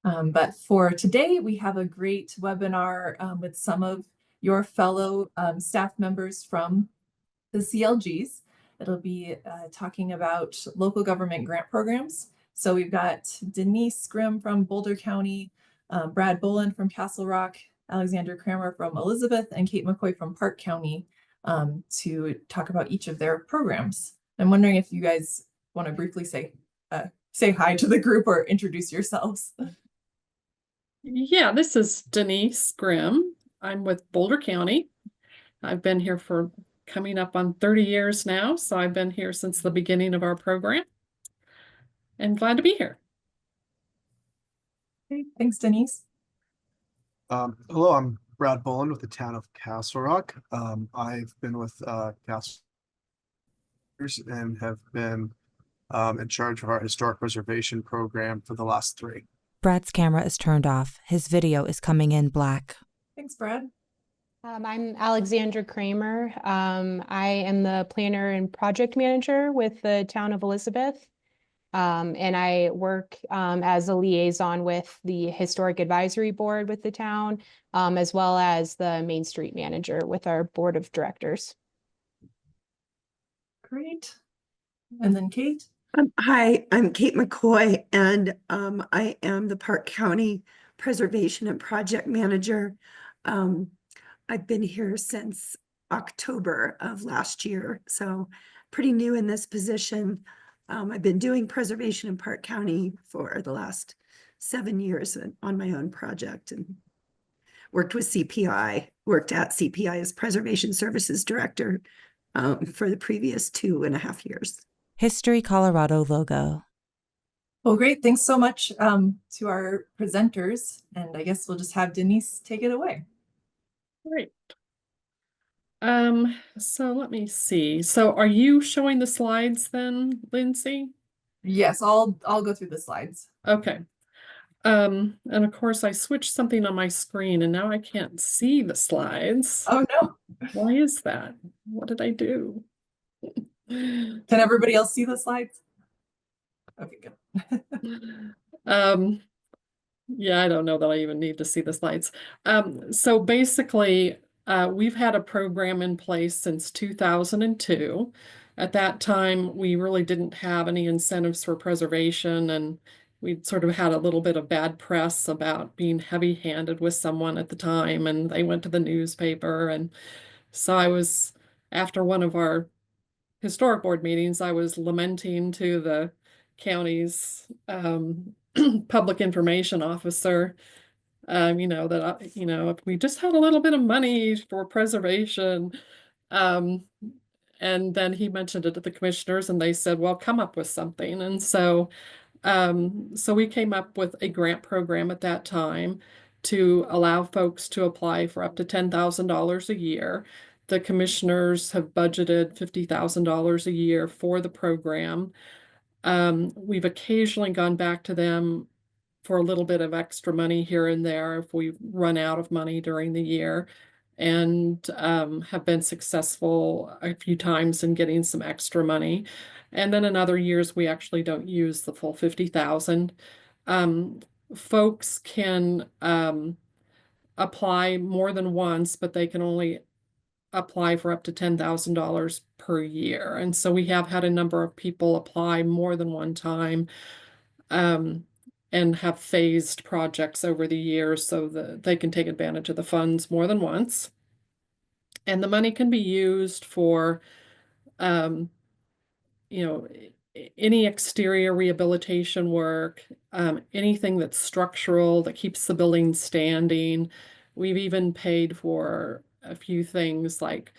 But for today, we have a great webinar with some of your fellow staff members from the CLGs. It'll be talking about local government grant programs. So we've got Denise Grimm from Boulder County, Brad Boland from Castle Rock, Alexander Kramer from Elizabeth, and Kate McCoy from Park County to talk about each of their programs. I'm wondering if you guys want to briefly say hi to the group or introduce yourselves. Yeah, this is Denise Grimm. I'm with Boulder County. I've been here for coming up on 30 years now, so I've been here since the beginning of our program and glad to be here. Okay, thanks, Denise. Hello, I'm Brad Boland with the town of Castle Rock. I've been with Castle and have been in charge of our historic preservation program for the last 3. Brad's camera is turned off. His video is coming in black. Thanks, Brad. I'm Alexandra Kramer. I am the planner and project manager with the town of Elizabeth. And I work as a liaison with the historic advisory board with the town, as well as the Main Street manager with our board of directors. Great. And then Kate. Hi, I'm Kate McCoy, and I am the Park County Preservation and Project Manager. I've been here since October of last year, so pretty new in this position. I've been doing preservation in Park County for the last 7 years on my own project, and worked at CPI as Preservation Services Director for the previous 2.5 years. History Colorado logo. Well, great. Thanks so much to our presenters. And I guess we'll just have Denise take it away. Great. So let me see. So are you showing the slides then, Lindsay? Yes, I'll go through the slides. Okay. And of course I switched something on my screen and now I can't see the slides. Oh no. Why is that? What did I do? Can everybody else see the slides? Okay, good. Yeah, I don't know that I even need to see the slides. So basically, we've had a program in place since 2002. At that time, we really didn't have any incentives for preservation, and we sort of had a little bit of bad press about being heavy-handed with someone at the time, and they went to the newspaper. And so after one of our historic board meetings, I was lamenting to the county's public information officer, that, if we just had a little bit of money for preservation. And then he mentioned it to the commissioners and they said, well, come up with something. And so we came up with a grant program at that time to allow folks to apply for up to $10,000 a year. The commissioners have budgeted $50,000 a year for the program. We've occasionally gone back to them for a little bit of extra money here and there if we run out of money during the year, and have been successful a few times in getting some extra money. And then in other years, we actually don't use the full 50,000. Folks can apply more than once, but they can only apply for up to $10,000 per year. And so we have had a number of people apply more than one time, and have phased projects over the years so that they can take advantage of the funds more than once. And the money can be used for, any exterior rehabilitation work, anything that's structural that keeps the building standing. We've even paid for a few things like,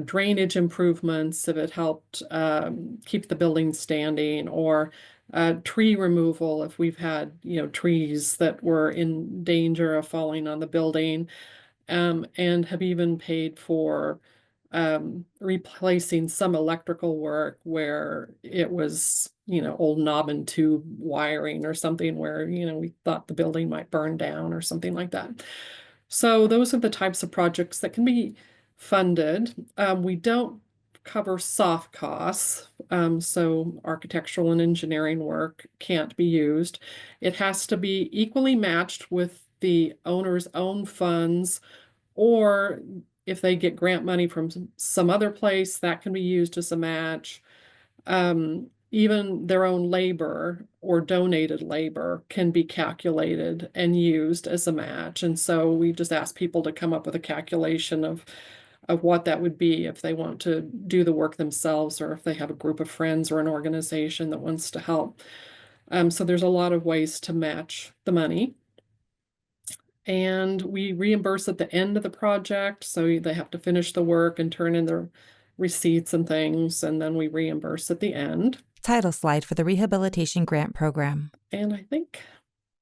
drainage improvements if it helped keep the building standing, or tree removal if we've had, trees that were in danger of falling on the building, and have even paid for replacing some electrical work where it was, old knob and tube wiring or something where, we thought the building might burn down or something like that. So those are the types of projects that can be funded. We don't cover soft costs. So architectural and engineering work can't be used. It has to be equally matched with the owner's own funds, or if they get grant money from some other place, that can be used as a match. Even their own labor or donated labor can be calculated and used as a match. And so we just ask people to come up with a calculation of what that would be if they want to do the work themselves, or if they have a group of friends or an organization that wants to help. So there's a lot of ways to match the money. And we reimburse at the end of the project, so they have to finish the work and turn in their receipts and things, and then we reimburse at the end. Title slide for the Rehabilitation Grant Program. And I think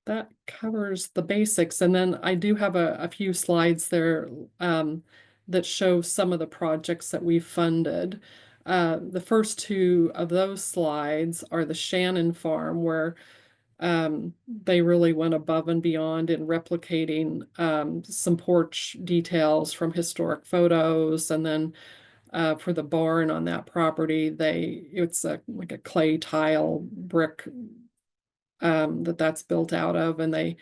that covers the basics. And then I do have a few slides there that show some of the projects that we funded. The first two of those slides are the Shannon Farm, where they really went above and beyond in replicating some porch details from historic photos. And then for the barn on that property, it's like a clay tile brick that's built out of, and they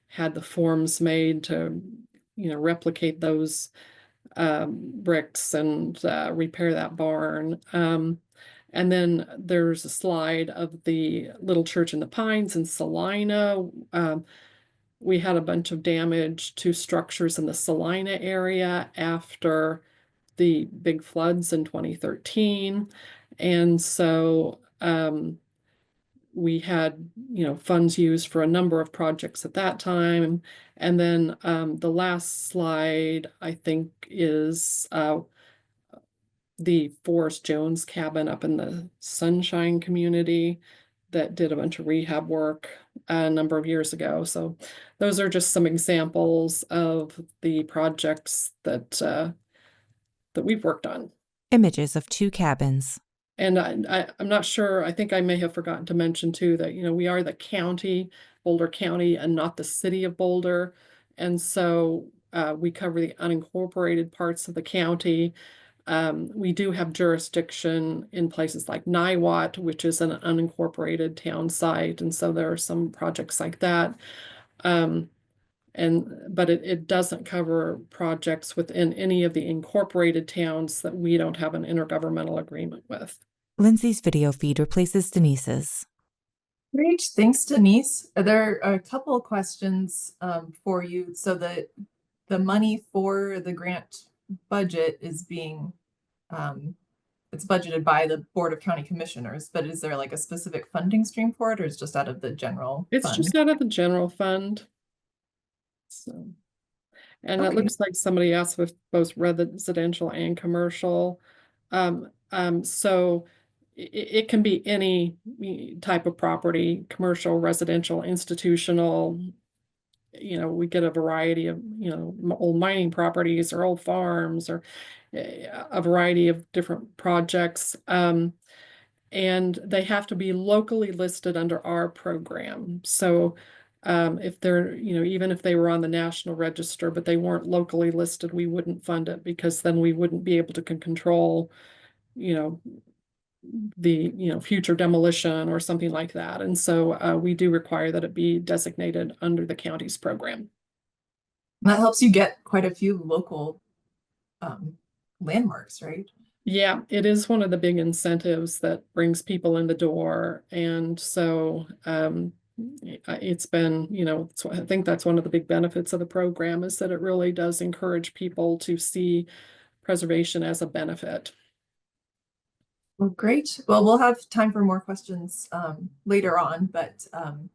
had the forms made to, replicate those bricks and repair that barn. And then there's a slide of the Little Church in the Pines in Salina. We had a bunch of damage to structures in the Salina area after the big floods in 2013. And so we had, funds used for a number of projects at that time. And then the last slide, I think, is the Forrest Jones cabin up in the Sunshine community that did a bunch of rehab work a number of years ago. So those are just some examples of the projects that we've worked on. Images of 2 cabins. And I'm not sure, I think I may have forgotten to mention too that, we are the county, Boulder County, and not the city of Boulder. And so we cover the unincorporated parts of the county. We do have jurisdiction in places like Niwot, which is an unincorporated town site. And so there are some projects like that. But it doesn't cover projects within any of the incorporated towns that we don't have an intergovernmental agreement with. Lindsay's video feed replaces Denise's. Great, thanks, Denise. There are a couple of questions for you. So the money for the grant budget is being, it's budgeted by the Board of County Commissioners, but is there like a specific funding stream for it, or is it just out of the general It's fund? just out of the general fund. So, and it Okay. looks like somebody asked with both residential and commercial. So it can be any type of property, commercial, residential, institutional. We get a variety of, old mining properties or old farms, or a variety of different projects. And they have to be locally listed under our program. So if they're, even if they were on the National Register, but they weren't locally listed, we wouldn't fund it, because then we wouldn't be able to control, the, future demolition or something like that. And so we do require that it be designated under the county's program. That helps you get quite a few local landmarks, right? Yeah, it is one of the big incentives that brings people in the door. And so it's been, I think that's one of the big benefits of the program, is that it really does encourage people to see preservation as a benefit. Well, great. Well, we'll have time for more questions later on, but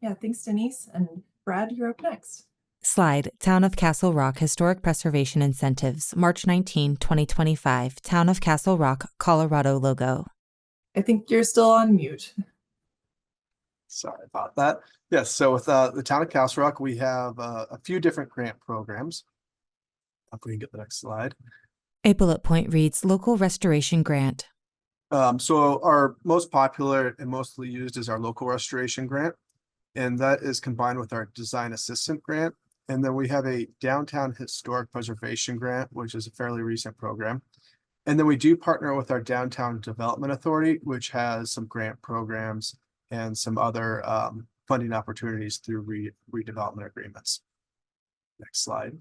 yeah, thanks, Denise. And Brad, you're up next. Slide, Town of Castle Rock Historic Preservation Incentives, March 19, 2025, Town of Castle Rock, Colorado logo. I think you're still on mute. Sorry about that. Yes, so with the town of Castle Rock, we have a few different grant programs. If we can get the next slide. A bullet point reads Local Restoration Grant. So our most popular and mostly used is our local restoration grant, and that is combined with our design assistant grant. And then we have a downtown historic preservation grant, which is a fairly recent program. And then we do partner with our Downtown Development Authority, which has some grant programs and some other funding opportunities through redevelopment agreements. Next slide.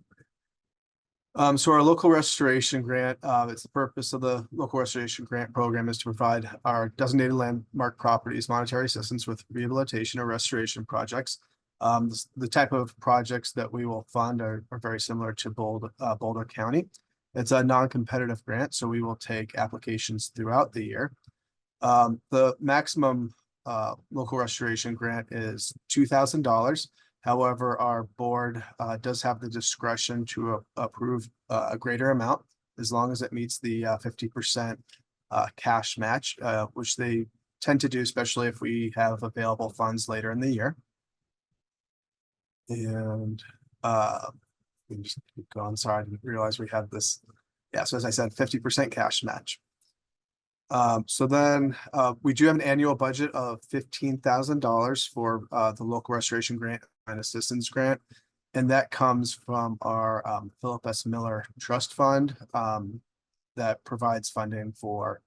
So our local restoration grant, it's the purpose of the local restoration grant program is to provide our designated landmark properties monetary assistance with rehabilitation or restoration projects. The type of projects that we will fund are very similar to Boulder County. It's a non-competitive grant, so we will take applications throughout the year. The maximum local restoration grant is $2,000. However, our board does have the discretion to approve a greater amount as long as it meets the 50% cash match, which they tend to do, especially if we have available funds later in the year. And we can just keep going. Sorry, I didn't realize we had this. Yeah, so as I said, 50% cash match. So then we do have an annual budget of $15,000 for the local restoration grant and assistance grant. And that comes from our Philip S. Miller Trust Fund that provides funding for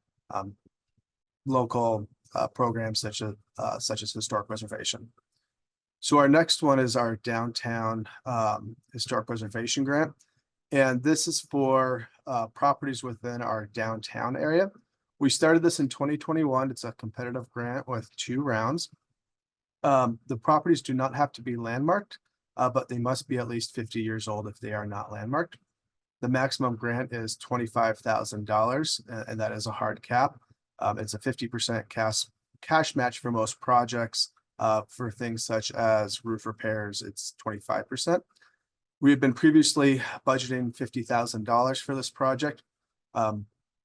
local programs such as historic preservation. So our next one is our downtown historic preservation grant. And this is for properties within our downtown area. We started this in 2021. It's a competitive grant with 2 rounds. The properties do not have to be landmarked, but they must be at least 50 years old if they are not landmarked. The maximum grant is $25,000, and that is a hard cap. It's a 50% cash match for most projects. For things such as roof repairs, it's 25%. We have been previously budgeting $50,000 for this project.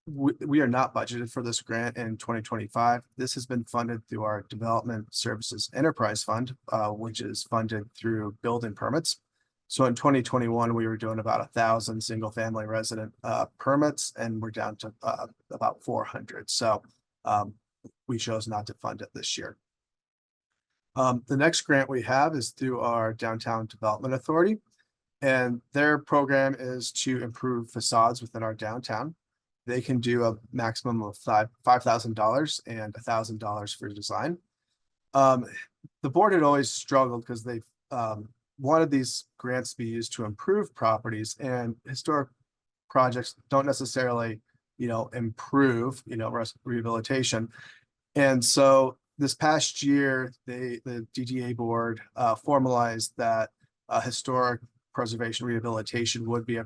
We are not budgeted for this grant in 2025. This has been funded through our Development Services Enterprise Fund, which is funded through building permits. So in 2021, we were doing about 1,000 single-family resident permits, and we're down to about 400. So we chose not to fund it this year. The next grant we have is through our Downtown Development Authority, and their program is to improve facades within our downtown. They can do a maximum of $5,000 and $1,000 for design. The board had always struggled because they've wanted these grants to be used to improve properties, and historic projects don't necessarily, improve, rehabilitation. And so this past year, the DDA board formalized that historic preservation rehabilitation would be a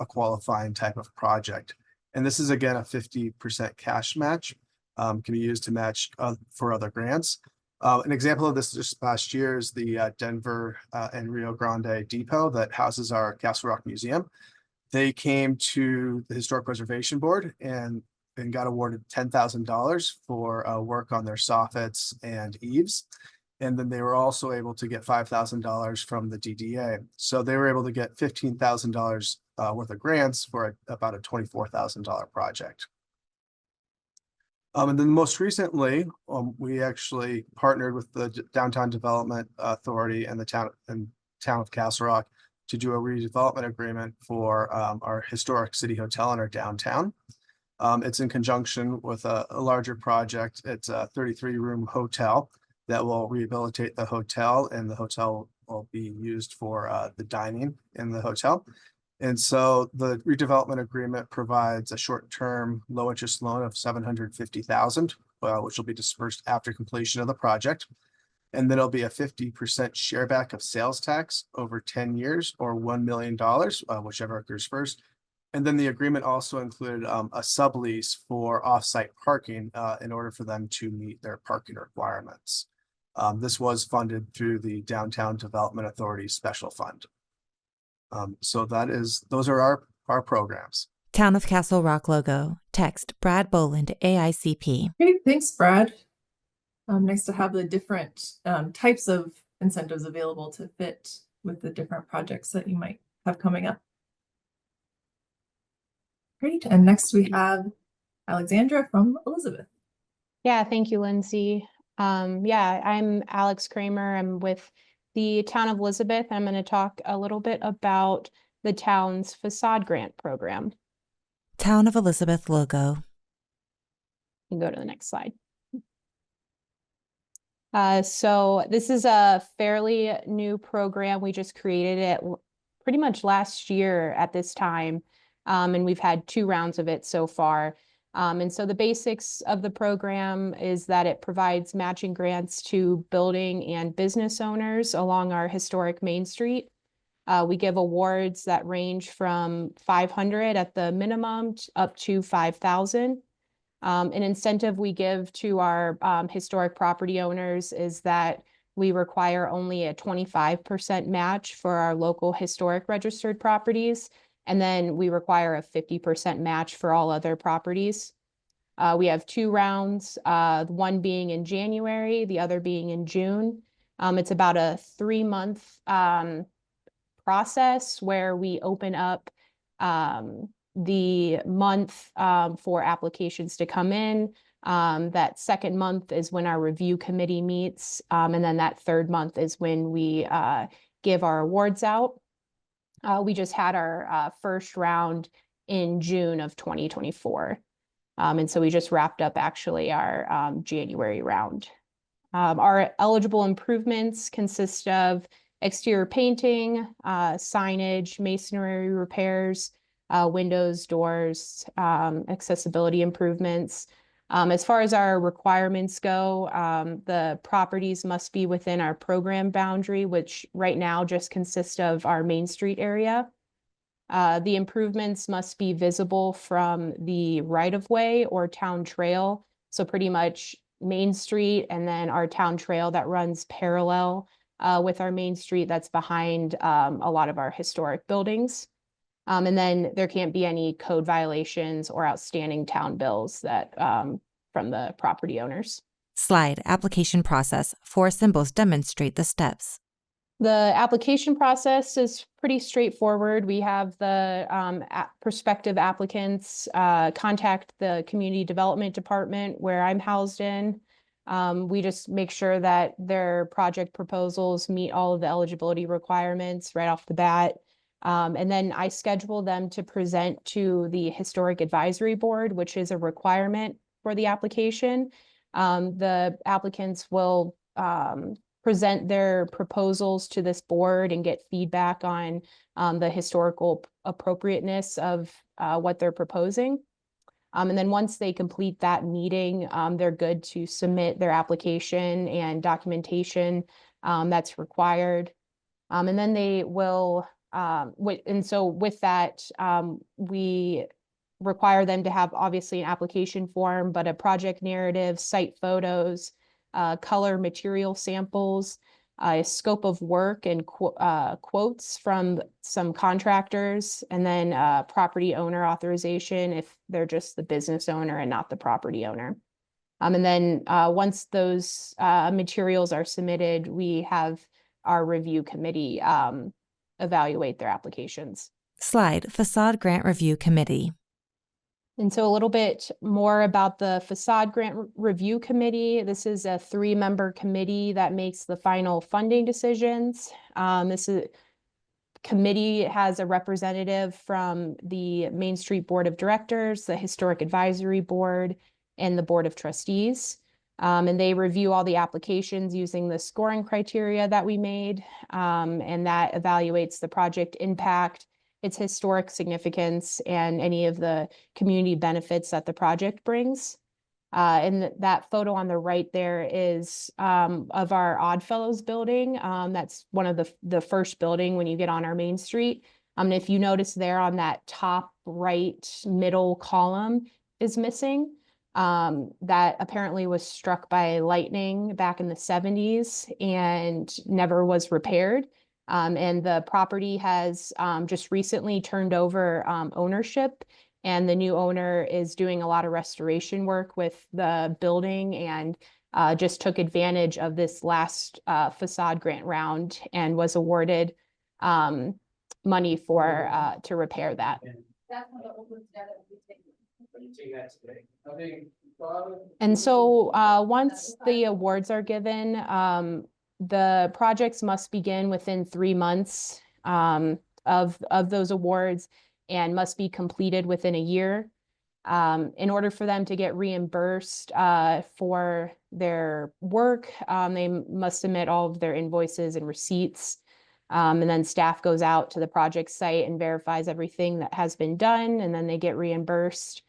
qualifying type of project. And this is again a 50% cash match, can be used to match for other grants. An example of this just past year is the Denver and Rio Grande Depot that houses our Castle Rock Museum. They came to the Historic Preservation Board and got awarded $10,000 for work on their soffits and eaves. And then they were also able to get $5,000 from the DDA. So they were able to get $15,000 worth of grants for about a $24,000 project. And then most recently, we actually partnered with the Downtown Development Authority and the town of Castle Rock to do a redevelopment agreement for our historic city hotel in our downtown. It's in conjunction with a larger project. It's a 33-room hotel that will rehabilitate the hotel, and the hotel will be used for the dining in the hotel. And so the redevelopment agreement provides a short-term low-interest loan of $750,000, which will be dispersed after completion of the project. And then it'll be a 50% share back of sales tax over 10 years or $1 million, whichever occurs first. And then the agreement also included a sublease for off-site parking in order for them to meet their parking requirements. This was funded through the Downtown Development Authority Special Fund. So those are our programs. Town of Castle Rock logo. Text Brad Boland, AICP. Great, thanks, Brad. Nice to have the different types of incentives available to fit with the different projects that you might have coming up. Great, and next we have Alexandra from Elizabeth. Yeah, thank you, Lindsay. Yeah, I'm Alex Kramer. I'm with the Town of Elizabeth. I'm going to talk a little bit about the town's facade grant program. Town of Elizabeth logo. You can go to the next slide. So this is a fairly new program. We just created it pretty much last year at this time. And we've had 2 rounds of it so far. And so the basics of the program is that it provides matching grants to building and business owners along our historic Main Street. We give awards that range from 500 at the minimum up to 5,000. An incentive we give to our historic property owners is that we require only a 25% match for our local historic registered properties, and then we require a 50% match for all other properties. We have 2 rounds, one being in January, the other being in June. It's about a 3-month process where we open up the month for applications to come in. That second month is when our review committee meets. And then that third month is when we give our awards out. We just had our first round in June of 2024. And so we just wrapped up actually our January round. Our eligible improvements consist of exterior painting, signage, masonry repairs, windows, doors, accessibility improvements. As far as our requirements go, the properties must be within our program boundary, which right now just consists of our Main Street area. The improvements must be visible from the right-of-way or town trail. So pretty much Main Street and then our town trail that runs parallel with our Main Street that's behind a lot of our historic buildings. And then there can't be any code violations or outstanding town bills that from the property owners. Slide application process. 4 symbols demonstrate the steps. The application process is pretty straightforward. We have the prospective applicants contact the community development department where I'm housed in. We just make sure that their project proposals meet all of the eligibility requirements right off the bat. And then I schedule them to present to the Historic Advisory Board, which is a requirement for the application. The applicants will present their proposals to this board and get feedback on the historical appropriateness of what they're proposing. And then once they complete that meeting, they're good to submit their application and documentation that's required. And then they will, and so with that, we require them to have obviously an application form, but a project narrative, site photos, color material samples, a scope of work and quotes from some contractors, and then property owner authorization if they're just the business owner and not the property owner. And then once those materials are submitted, we have our review committee evaluate their applications. Slide facade grant review committee. And so a little bit more about the facade grant review committee. This is a 3-member committee that makes the final funding decisions. This committee has a representative from the Main Street Board of Directors, the Historic Advisory Board, and the Board of Trustees. And they review all the applications using the scoring criteria that we made, and that evaluates the project impact, its historic significance, and any of the community benefits that the project brings. And that photo on the right there is of our Oddfellows building. That's one of the first building when you get on our Main Street. And if you notice there on that top right middle column is missing. That apparently was struck by lightning back in the 70s and never was repaired. And the property has just recently turned over ownership, and the new owner is doing a lot of restoration work with the building and just took advantage of this last facade grant round and was awarded money for to repair that. And so once the awards are given, the projects must begin within 3 months of those awards. and must be completed within a year. In order for them to get reimbursed for their work, they must submit all of their invoices and receipts. And then staff goes out to the project site and verifies everything that has been done, and then they get reimbursed.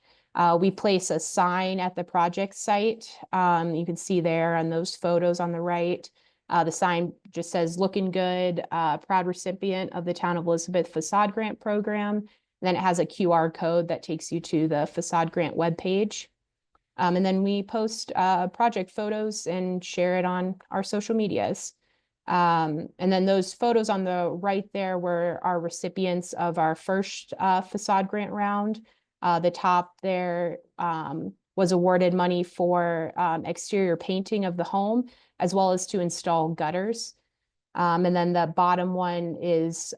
We place a sign at the project site. You can see there on those photos on the right. The sign just says, "Looking good, proud recipient of the Town of Elizabeth Facade Grant Program." Then it has a QR code that takes you to the Facade Grant webpage. And then we post project photos and share it on our social medias. And then those photos on the right there were our recipients of our first facade grant round. The top there was awarded money for exterior painting of the home, as well as to install gutters. And then the bottom one is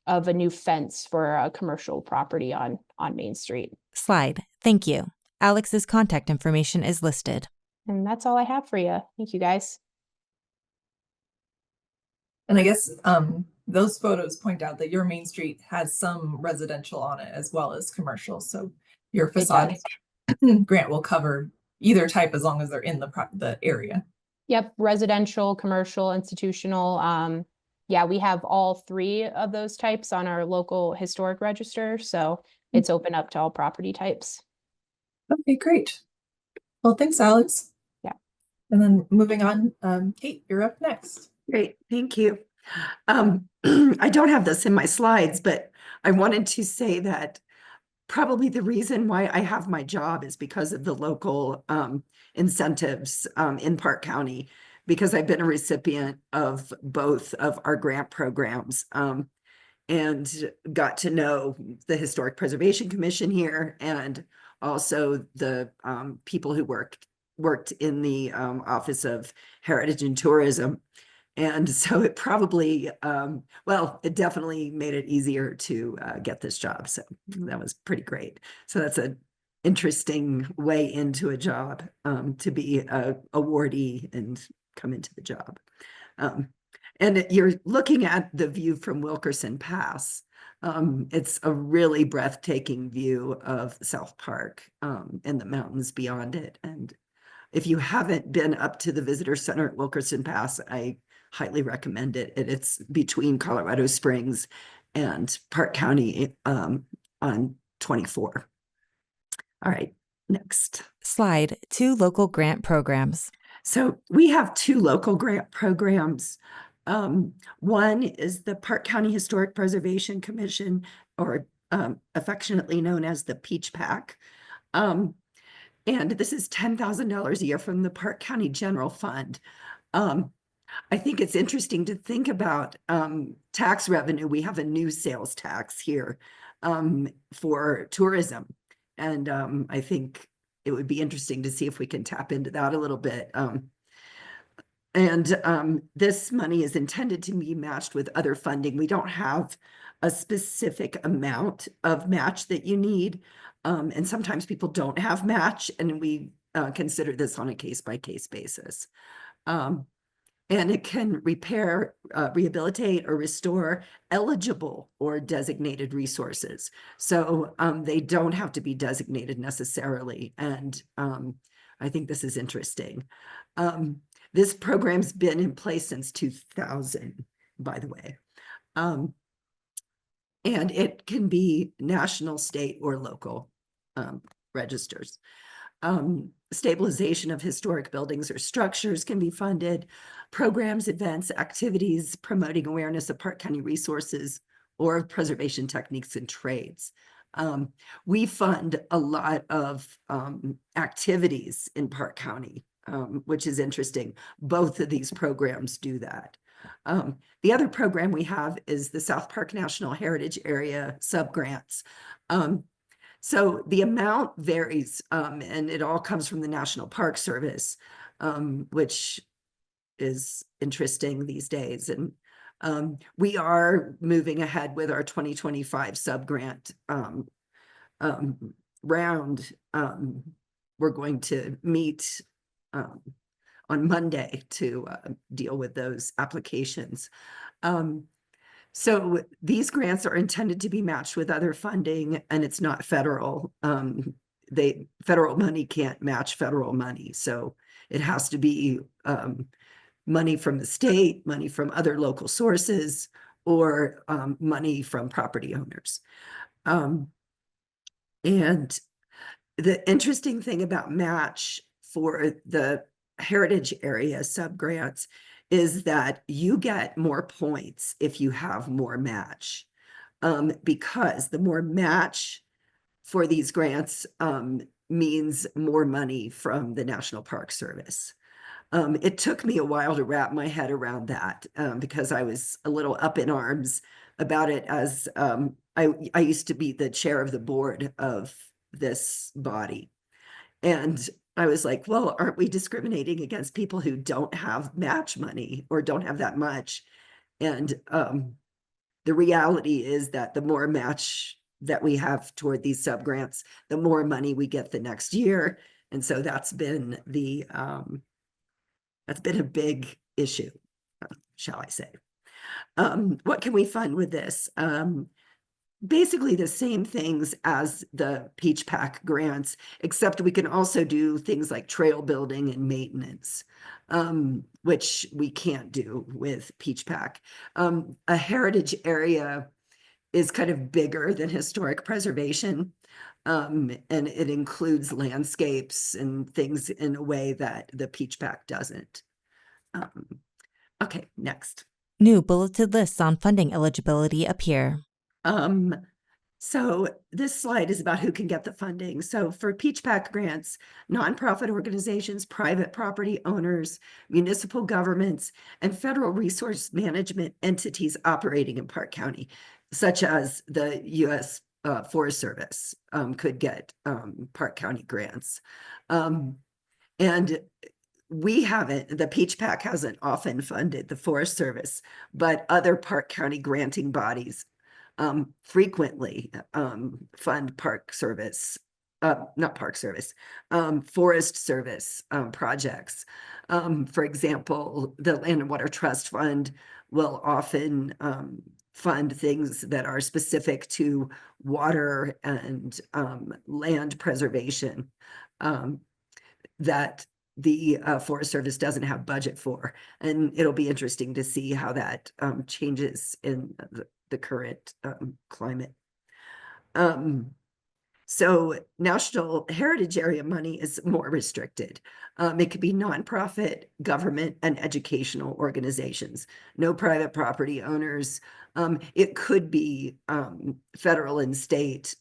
of a new fence for a commercial property on Main Street. Slide. Thank you. Alex's contact information is listed. And that's all I have for you. Thank you, guys. And I guess those photos point out that your Main Street has some residential on it as well as commercial. So your facade grant will cover either type as long as they're in the area. Yep, residential, commercial, institutional. Yeah, we have all three of those types on our local historic register, so it's open up to all property types. Okay, great. Well, thanks, Alex. Yeah. And then moving on, Kate, you're up next. Great, thank you. I don't have this in my slides, but I wanted to say that probably the reason why I have my job is because of the local incentives in Park County, because I've been a recipient of both of our grant programs and got to know the Historic Preservation Commission here, and also the people who worked in the Office of Heritage and Tourism. And so it probably, well, it definitely made it easier to get this job. So that was pretty great. So that's an interesting way into a job, to be a awardee and come into the job. And you're looking at the view from Wilkerson Pass. It's a really breathtaking view of South Park and the mountains beyond it. And if you haven't been up to the visitor center at Wilkerson Pass, I highly recommend it. It's between Colorado Springs and Park County on 24. All right, next. Slide. 2 local grant programs. So we have 2 local grant programs. One is the Park County Historic Preservation Commission, or affectionately known as the Peach Pack. And this is $10,000 a year from the Park County General Fund. I think it's interesting to think about tax revenue. We have a new sales tax here for tourism. And I think it would be interesting to see if we can tap into that a little bit. This money is intended to be matched with other funding. We don't have a specific amount of match that you need. And sometimes people don't have match, and we consider this on a case-by-case basis. And it can repair, rehabilitate, or restore eligible or designated resources. So they don't have to be designated necessarily. And I think this is interesting. This program's been in place since 2000, by the way. And it can be national, state, or local registers. Stabilization of historic buildings or structures can be funded. Programs, events, activities promoting awareness of Park County resources or preservation techniques and trades. We fund a lot of activities in Park County, which is interesting. Both of these programs do that. The other program we have is the South Park National Heritage Area subgrants. So the amount varies, and it all comes from the National Park Service, which is interesting these days. And we are moving ahead with our 2025 subgrant round. We're going to meet on Monday to deal with those applications. So these grants are intended to be matched with other funding, and it's not federal. Federal money can't match federal money, so it has to be money from the state, money from other local sources, or money from property owners. And the interesting thing about match for the heritage area subgrants is that you get more points if you have more match, because the more match for these grants means more money from the National Park Service. It took me a while to wrap my head around that because I was a little up in arms about it, as I used to be the chair of the board of this body. And I was like, well, aren't we discriminating against people who don't have match money or don't have that much? And the reality is that the more match that we have toward these subgrants, the more money we get the next year. And so that's been a big issue, shall I say. What can we fund with this? Basically the same things as the Peach Pack grants, except we can also do things like trail building and maintenance, which we can't do with Peach Pack. A heritage area is kind of bigger than historic preservation, and it includes landscapes and things in a way that the Peach Pack doesn't. Okay, next. New bulleted lists on funding eligibility appear. So this slide is about who can get the funding. So for Peach Pack grants, nonprofit organizations, private property owners, municipal governments, and federal resource management entities operating in Park County, such as the U.S. Forest Service, could get Park County grants. And we haven't, the Peach Pack hasn't often funded the Forest Service, but other Park County granting bodies frequently fund Park Service, not Park Service, Forest Service projects. For example, the Land and Water Trust Fund will often fund things that are specific to water and land preservation that the Forest Service doesn't have budget for. And it'll be interesting to see how that changes in the current climate. So National Heritage Area money is more restricted. It could be nonprofit, government, and educational organizations, no private property owners. It could be federal and state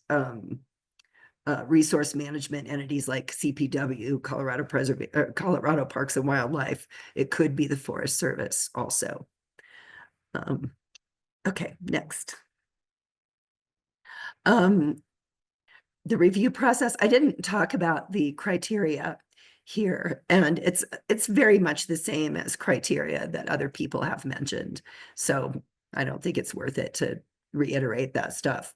resource management entities like CPW, Colorado Parks and Wildlife. It could be the Forest Service also. Okay, next. The review process, I didn't talk about the criteria here, and it's very much the same as criteria that other people have mentioned. So I don't think it's worth it to reiterate that stuff.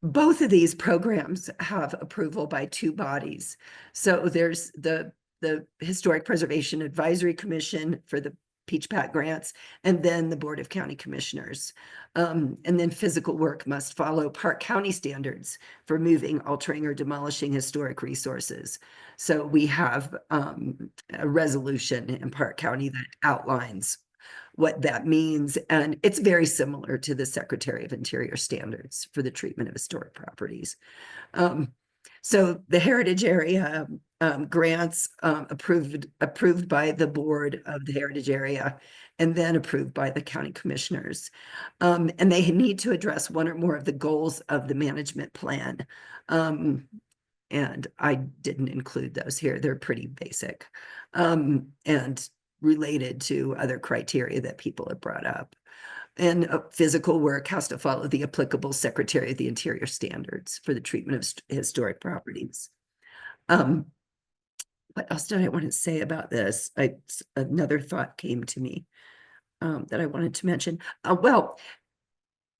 Both of these programs have approval by two bodies. So there's the Historic Preservation Advisory Commission for the Peach Pack grants, and then the Board of County Commissioners. And then physical work must follow Park County standards for moving, altering, or demolishing historic resources. So we have a resolution in Park County that outlines what that means. And it's very similar to the Secretary of Interior standards for the treatment of historic properties. So the Heritage Area grants approved by the board of the Heritage Area and then approved by the county commissioners. And they need to address one or more of the goals of the management plan. And I didn't include those here. They're pretty basic and related to other criteria that people have brought up. And physical work has to follow the applicable Secretary of the Interior standards for the treatment of historic properties. What else did I want to say about this? Another thought came to me that I wanted to mention. Well,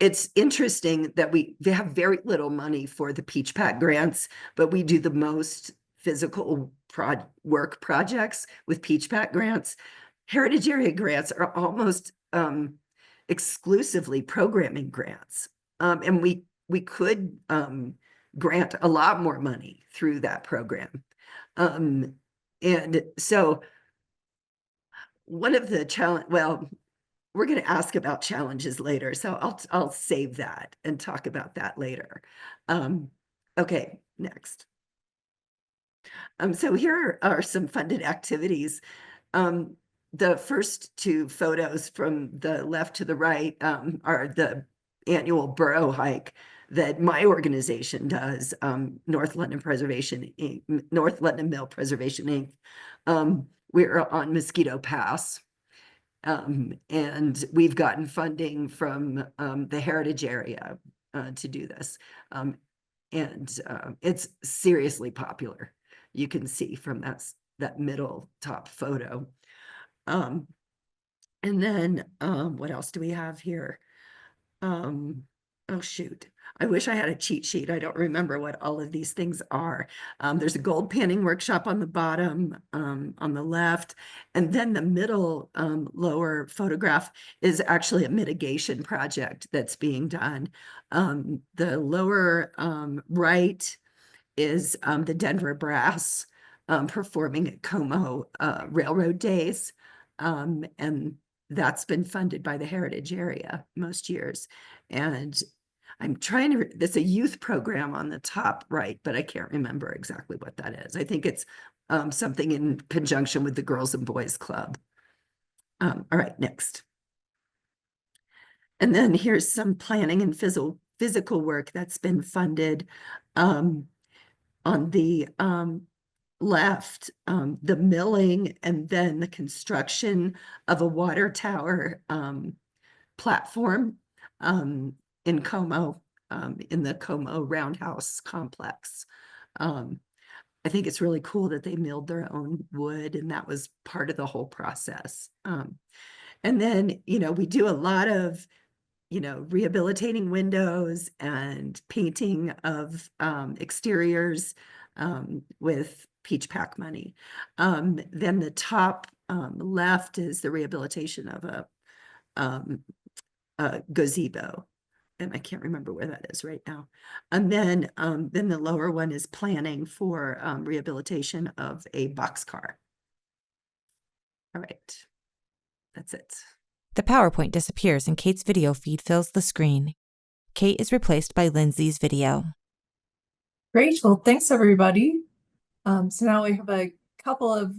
it's interesting that we have very little money for the Peach Pack grants, but we do the most physical work projects with Peach Pack grants. Heritage Area grants are almost exclusively programming grants. And we could grant a lot more money through that program. And so one of the challenge, well, we're going to ask about challenges later, so I'll save that and talk about that later. Okay, next. So here are some funded activities. The first two photos from the left to the right are the annual borough hike that my organization does, North London Preservation Inc., North London Mill Preservation Inc. We're on Mosquito Pass. And we've gotten funding from the heritage area to do this. And it's seriously popular. You can see from that middle top photo. And then what else do we have here? Oh, shoot. I wish I had a cheat sheet. I don't remember what all of these things are. There's a gold panning workshop on the bottom, on the left. And then the middle lower photograph is actually a mitigation project that's being done. The lower right is the Denver Brass performing at Como Railroad Days. And that's been funded by the heritage area most years. And I'm trying to, there's a youth program on the top right, but I can't remember exactly what that is. I think it's something in conjunction with the Girls and Boys Club. All right, next. And then here's some planning and physical work that's been funded. On the left, the milling and then the construction of a water tower platform in Como, in the Como Roundhouse complex. I think it's really cool that they milled their own wood, and that was part of the whole process. And then, we do a lot of, rehabilitating windows and painting of exteriors with Peach Pack money. Then the top left is the rehabilitation of a gazebo, and I can't remember where that is right now. And then the lower one is planning for rehabilitation of a boxcar. All right, that's it. The PowerPoint disappears and Kate's video feed fills the screen. Kate is replaced by Lindsay's video. Great. Well, thanks everybody. So now we have a couple of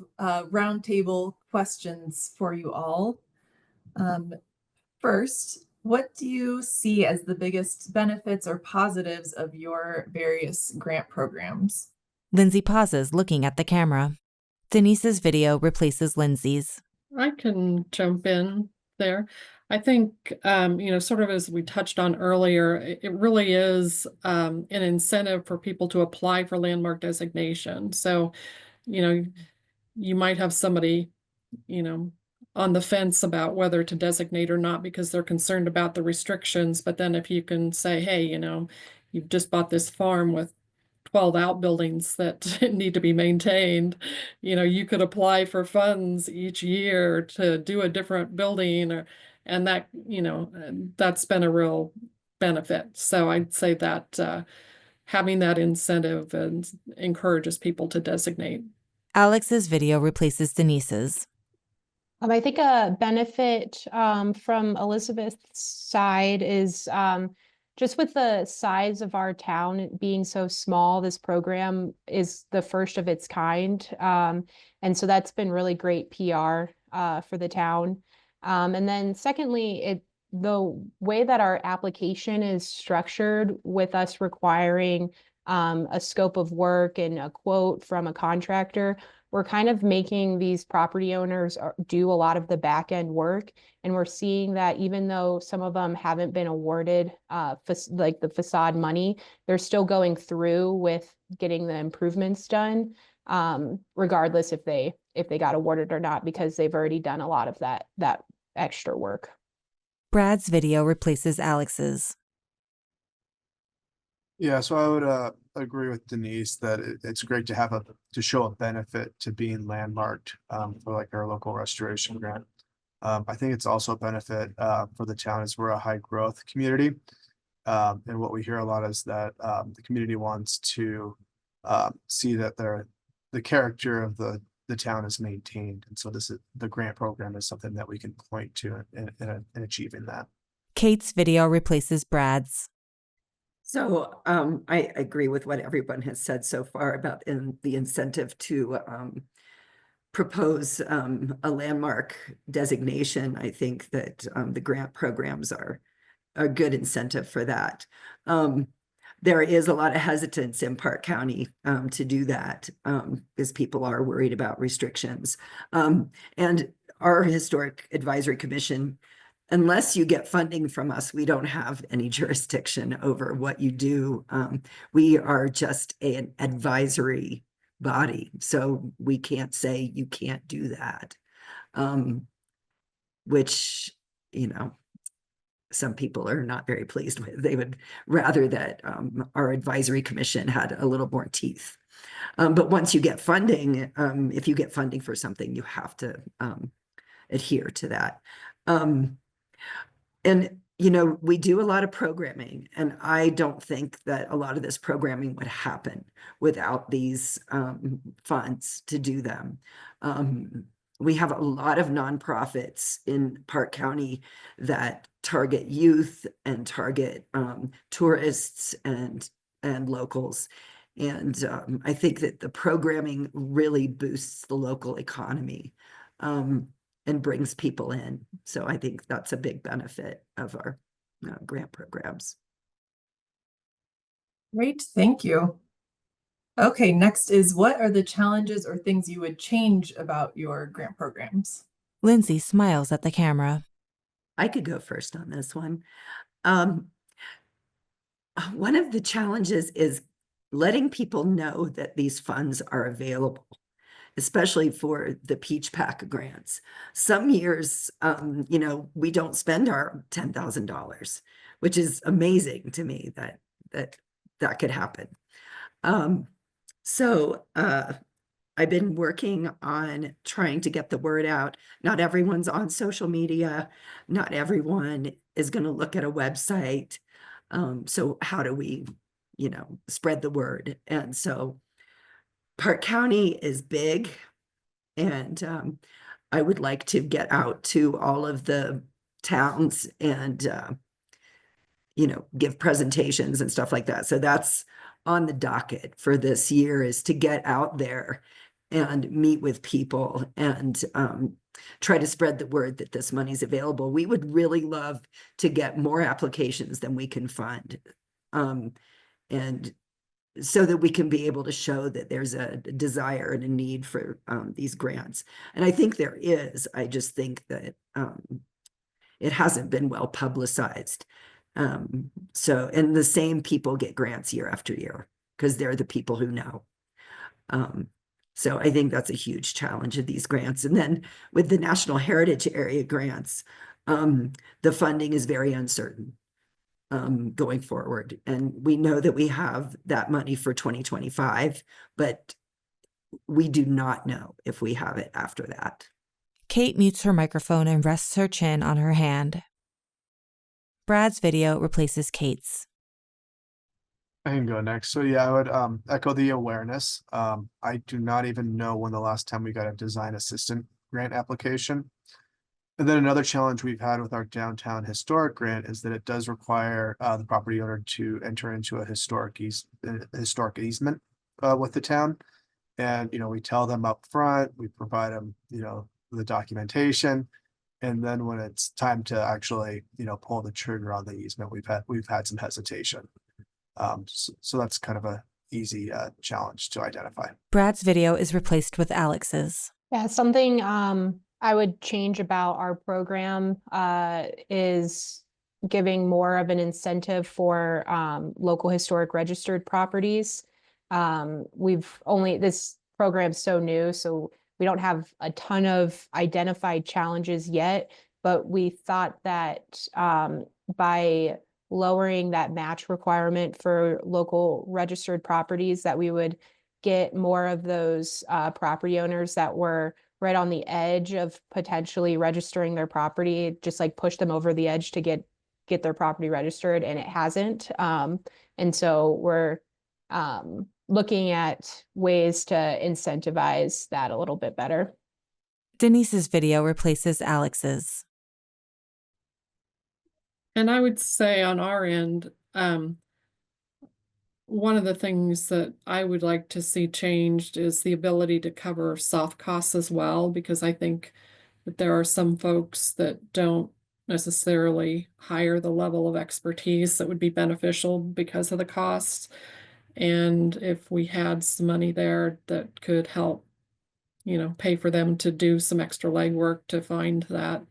roundtable questions for you all. First, what do you see as the biggest benefits or positives of your various grant programs? Lindsay pauses, looking at the camera. Denise's video replaces Lindsay's. I can jump in there. I think, sort of as we touched on earlier, it really is an incentive for people to apply for landmark designation. So, you might have somebody, on the fence about whether to designate or not because they're concerned about the restrictions. But then if you can say, hey, you've just bought this farm with 12 outbuildings that need to be maintained, you could apply for funds each year to do a different building, and that, that's been a real benefit. So I'd say that having that incentive and encourages people to designate. Alex's video replaces Denise's. I think a benefit from Elizabeth's side is just with the size of our town being so small, this program is the first of its kind. And so that's been really great PR for the town. And then secondly, the way that our application is structured with us requiring a scope of work and a quote from a contractor, we're kind of making these property owners do a lot of the back end work. And we're seeing that even though some of them haven't been awarded like the facade money, they're still going through with getting the improvements done, regardless if they got awarded or not, because they've already done a lot of that extra work. Brad's video replaces Alex's. Yeah, so I would agree with Denise that it's great to show a benefit to being landmarked for like our local restoration grant. I think it's also a benefit for the town as we're a high growth community. And what we hear a lot is that the community wants to see that the character of the town is maintained. And so the grant program is something that we can point to in achieving that. Kate's video replaces Brad's. So I agree with what everyone has said so far about the incentive to propose a landmark designation. I think that the grant programs are a good incentive for that. There is a lot of hesitance in Park County to do that because people are worried about restrictions. And our Historic Advisory Commission, unless you get funding from us, we don't have any jurisdiction over what you do. We are just an advisory body, so we can't say you can't do that. Which, you know, some people are not very pleased with. They would rather that our advisory commission had a little more teeth. But once you get funding, if you get funding for something, you have to adhere to that. And, you know, we do a lot of programming, and I don't think that a lot of this programming would happen without these funds to do them. We have a lot of nonprofits in Park County that target youth and target tourists and locals. And I think that the programming really boosts the local economy and brings people in. So I think that's a big benefit of our grant programs. Great, thank you. Okay, next is, what are the challenges or things you would change about your grant programs? Lindsay smiles at the camera. I could go first on this one. One of the challenges is letting people know that these funds are available, especially for the Peach Pack grants. Some years, you know, we don't spend our $10,000, which is amazing to me that could happen. So I've been working on trying to get the word out. Not everyone's on social media. Not everyone is going to look at a website. So how do we, you know, spread the word? And so Park County is big, and I would like to get out to all of the towns and, you know, give presentations and stuff like that. So that's on the docket for this year, is to get out there and meet with people and try to spread the word that this money is available. We would really love to get more applications than we can fund. And so that we can be able to show that there's a desire and a need for these grants. And I think there is. I just think that it hasn't been well publicized. So, and the same people get grants year after year because they're the people who know. So I think that's a huge challenge of these grants. And then with the National Heritage Area grants, the funding is very uncertain going forward. And we know that we have that money for 2025, but we do not know if we have it after that. Kate mutes her microphone and rests her chin on her hand. Brad's video replaces Kate's. I can go next. So yeah, I would echo the awareness. I do not even know when the last time we got a design assistant grant application. And then another challenge we've had with our downtown historic grant is that it does require the property owner to enter into a historic easement with the town. And, you know, we tell them up front, we provide them, you know, the documentation. And then when it's time to actually, you know, pull the trigger on the easement, we've had some hesitation. So that's kind of a easy challenge to identify. Brad's video is replaced with Alex's. Yeah, something I would change about our program is giving more of an incentive for local historic registered properties. This program's so new, so we don't have a ton of identified challenges yet, but we thought that by lowering that match requirement for local registered properties, that we would get more of those property owners that were right on the edge of potentially registering their property, just like push them over the edge to get their property registered, and it hasn't. And so we're looking at ways to incentivize that a little bit better. Denise's video replaces Alex's. And I would say on our end, one of the things that I would like to see changed is the ability to cover soft costs as well, because I think that there are some folks that don't necessarily hire the level of expertise that would be beneficial because of the costs. And if we had some money there that could help, pay for them to do some extra legwork to find that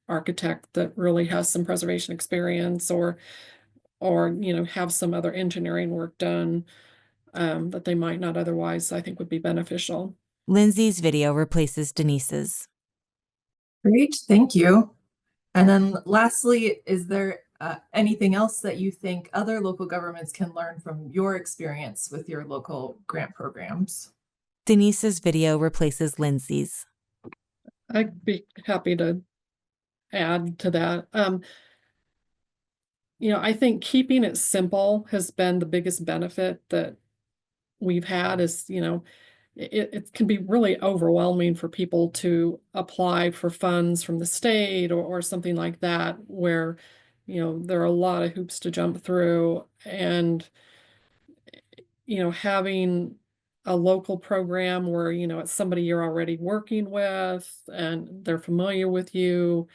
architect that really has some preservation experience, or have some other engineering work done that they might not otherwise, I think would be beneficial. Lindsay's video replaces Denise's. Great, thank you. And then lastly, is there anything else that you think other local governments can learn from your experience with your local grant programs? Denise's video replaces Lindsay's. I'd be happy to add to that. I think keeping it simple has been the biggest benefit that we've had. Is, it can be really overwhelming for people to apply for funds from the state or something like that, where, there are a lot of hoops to jump through. And, having a local program where, it's somebody you're already working with and they're familiar with you,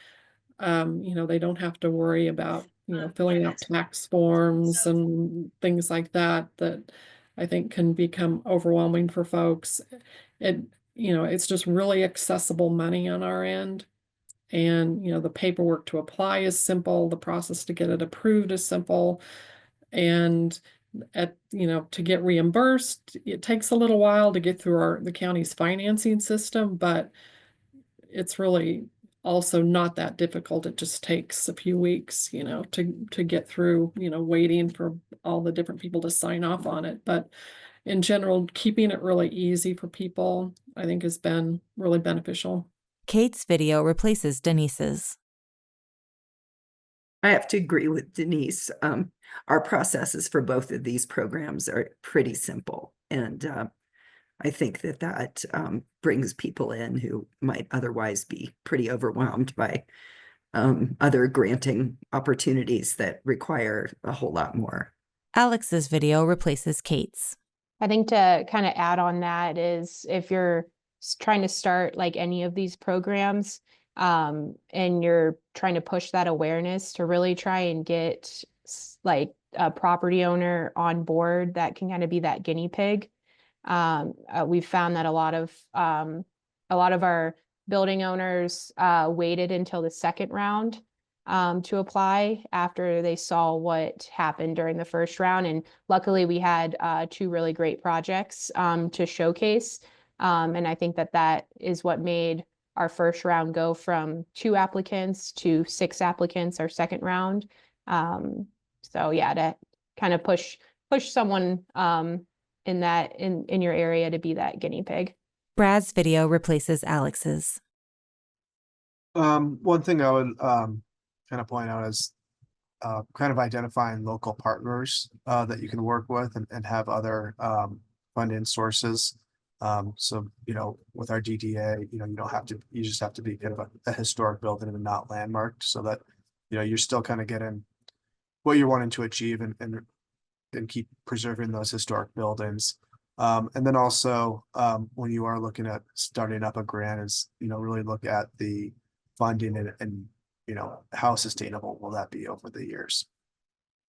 they don't have to worry about, filling out tax forms and things like that, that I think can become overwhelming for folks. It's just really accessible money on our end. And, the paperwork to apply is simple. The process to get it approved is simple. And to get reimbursed, it takes a little while to get through the county's financing system, but it's really also not that difficult. It just takes a few weeks, to get through, waiting for all the different people to sign off on it. But in general, keeping it really easy for people, I think, has been really beneficial. Kate's video replaces Denise's. I have to agree with Denise. Our processes for both of these programs are pretty simple. And I think that brings people in who might otherwise be pretty overwhelmed by other granting opportunities that require a whole lot more. Alex's video replaces Kate's. I think to kind of add on that is, if you're trying to start like any of these programs, and you're trying to push that awareness, to really try and get like a property owner on board that can kind of be that guinea pig. We've found that a lot of our building owners waited until the second round to apply after they saw what happened during the first round. And luckily we had two really great projects to showcase. And I think that is what made our first round go from 2 applicants to 6 applicants our second round. So yeah, to kind of push someone in your area to be that guinea pig. Brad's video replaces Alex's. One thing I would kind of point out is kind of identifying local partners that you can work with and have other funding sources. So, with our DDA, you just have to be kind of a historic building and not landmarked, so that, you're still kind of getting what you're wanting to achieve and keep preserving those historic buildings. And then also, when you are looking at starting up a grant, is, really look at the funding and how sustainable will that be over the years.